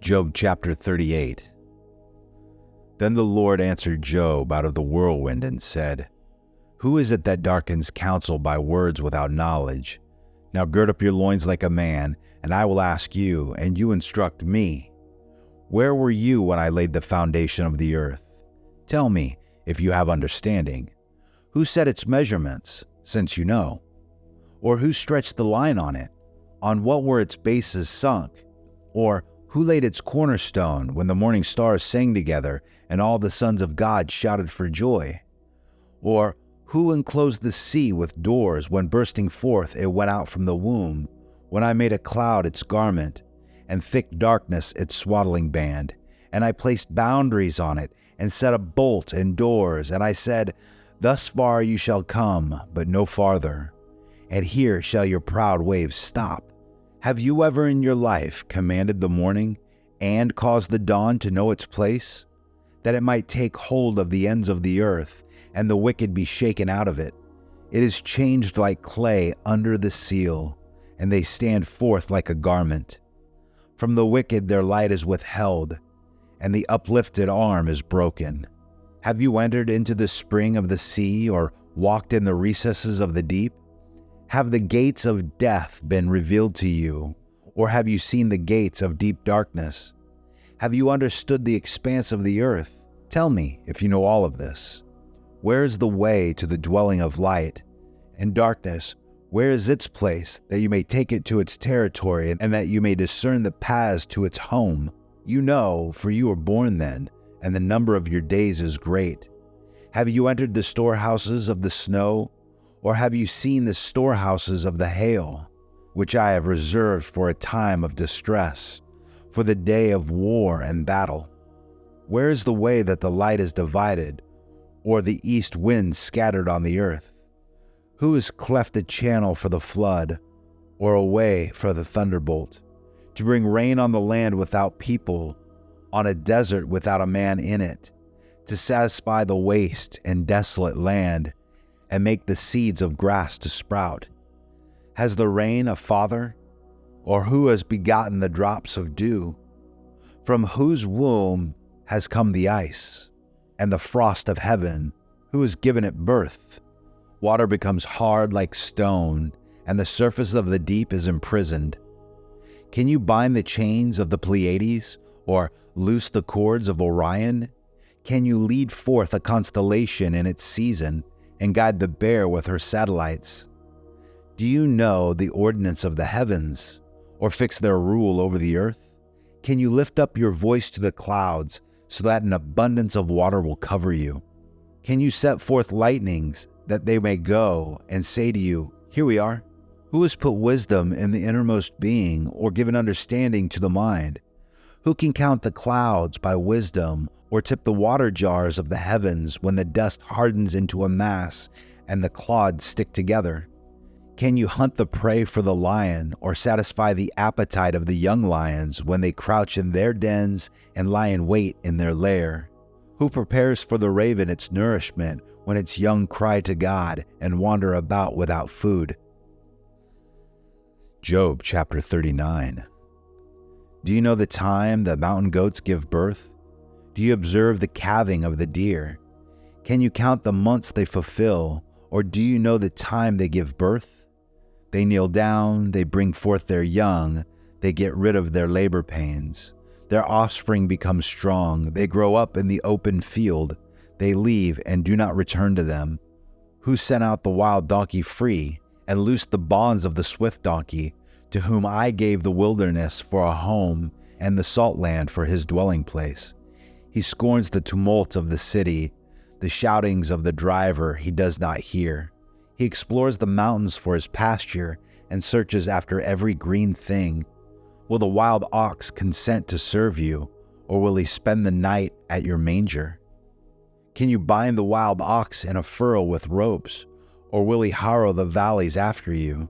Job chapter 38. Then the Lord answered Job out of the whirlwind and said, Who is it that darkens counsel by words without knowledge? Now gird up your loins like a man, and I will ask you, and you instruct me. Where were you when I laid the foundation of the earth? Tell me, if you have understanding. Who set its measurements, since you know? Or who stretched the line on it? On what were its bases sunk? Or who laid its cornerstone when the morning stars sang together and all the sons of God shouted for joy? Or who enclosed the sea with doors when bursting forth it went out from the womb, when I made a cloud its garment and thick darkness its swaddling band, and I placed boundaries on it and set a bolt and doors, and I said, Thus far you shall come, but no farther, and here shall your proud waves stop. Have you ever in your life commanded the morning and caused the dawn to know its place, that it might take hold of the ends of the earth and the wicked be shaken out of it? It is changed like clay under the seal, and they stand forth like a garment. From the wicked their light is withheld, and the uplifted arm is broken. Have you entered into the spring of the sea or walked in the recesses of the deep? Have the gates of death been revealed to you, or have you seen the gates of deep darkness? Have you understood the expanse of the earth? Tell me, if you know all of this. Where is the way to the dwelling of light? And darkness, where is its place, that you may take it to its territory, and that you may discern the paths to its home? You know, for you were born then, and the number of your days is great. Have you entered the storehouses of the snow? Or have you seen the storehouses of the hail, which I have reserved for a time of distress, for the day of war and battle? Where is the way that the light is divided, or the east wind scattered on the earth? Who has cleft a channel for the flood, or a way for the thunderbolt, to bring rain on the land without people, on a desert without a man in it, to satisfy the waste and desolate land, and make the seeds of grass to sprout? Has the rain a father? Or who has begotten the drops of dew? From whose womb has come the ice, and the frost of heaven? Who has given it birth? Water becomes hard like stone, and the surface of the deep is imprisoned. Can you bind the chains of the Pleiades, or loose the cords of Orion? Can you lead forth a constellation in its season, and guide the bear with her satellites? Do you know the ordinance of the heavens, or fix their rule over the earth? Can you lift up your voice to the clouds, so that an abundance of water will cover you? Can you set forth lightnings, that they may go, and say to you, Here we are? Who has put wisdom in the innermost being, or given understanding to the mind? Who can count the clouds by wisdom, or tip the water jars of the heavens when the dust hardens into a mass and the clods stick together? Can you hunt the prey for the lion, or satisfy the appetite of the young lions when they crouch in their dens and lie in wait in their lair? Who prepares for the raven its nourishment when its young cry to God and wander about without food? Job chapter 39. Do you know the time that mountain goats give birth? Do you observe the calving of the deer? Can you count the months they fulfill, or do you know the time they give birth? They kneel down, they bring forth their young, they get rid of their labor pains. Their offspring become strong, they grow up in the open field, they leave and do not return to them. Who sent out the wild donkey free, and loosed the bonds of the swift donkey, to whom I gave the wilderness for a home, and the salt land for his dwelling place? He scorns the tumult of the city, the shoutings of the driver he does not hear. He explores the mountains for his pasture and searches after every green thing. Will the wild ox consent to serve you, or will he spend the night at your manger? Can you bind the wild ox in a furrow with ropes, or will he harrow the valleys after you?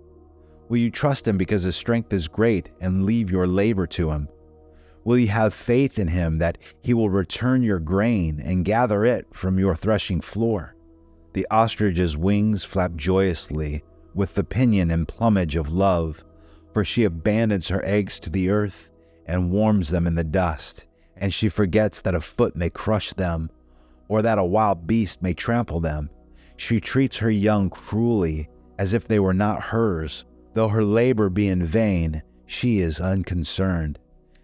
Will you trust him because his strength is great and leave your labor to him? Will you have faith in him that he will return your grain and gather it from your threshing floor? The ostrich's wings flap joyously with the pinion and plumage of love, for she abandons her eggs to the earth and warms them in the dust, and she forgets that a foot may crush them, or that a wild beast may trample them. She treats her young cruelly, as if they were not hers. Though her labor be in vain, she is unconcerned,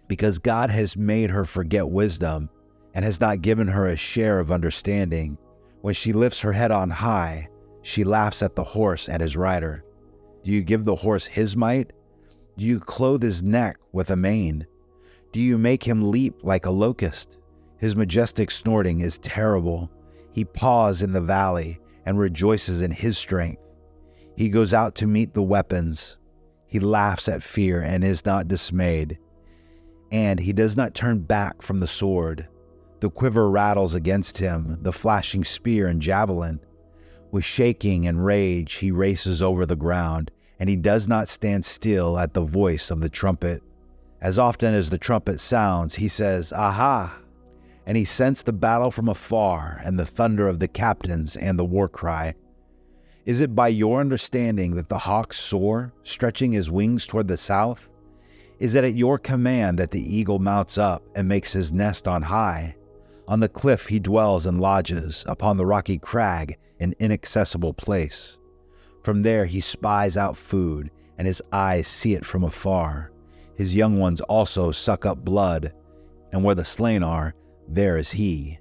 because God has made her forget wisdom, and has not given her a share of understanding. When she lifts her head on high, she laughs at the horse and his rider. Do you give the horse his might? Do you clothe his neck with a mane? Do you make him leap like a locust? His majestic snorting is terrible. He paws in the valley and rejoices in his strength. He goes out to meet the weapons. He laughs at fear and is not dismayed. And he does not turn back from the sword. The quiver rattles against him, the flashing spear and javelin. With shaking and rage he races over the ground, and he does not stand still at the voice of the trumpet. As often as the trumpet sounds, he says, "Aha!" And he scents the battle from afar, and the thunder of the captains and the war cry. Is it by your understanding that the hawk soar, stretching his wings toward the south? Is it at your command that the eagle mounts up and makes his nest on high? On the cliff he dwells and lodges, upon the rocky crag, an inaccessible place. From there he spies out food, and his eyes see it from afar. His young ones also suck up blood, and where the slain are, there is he.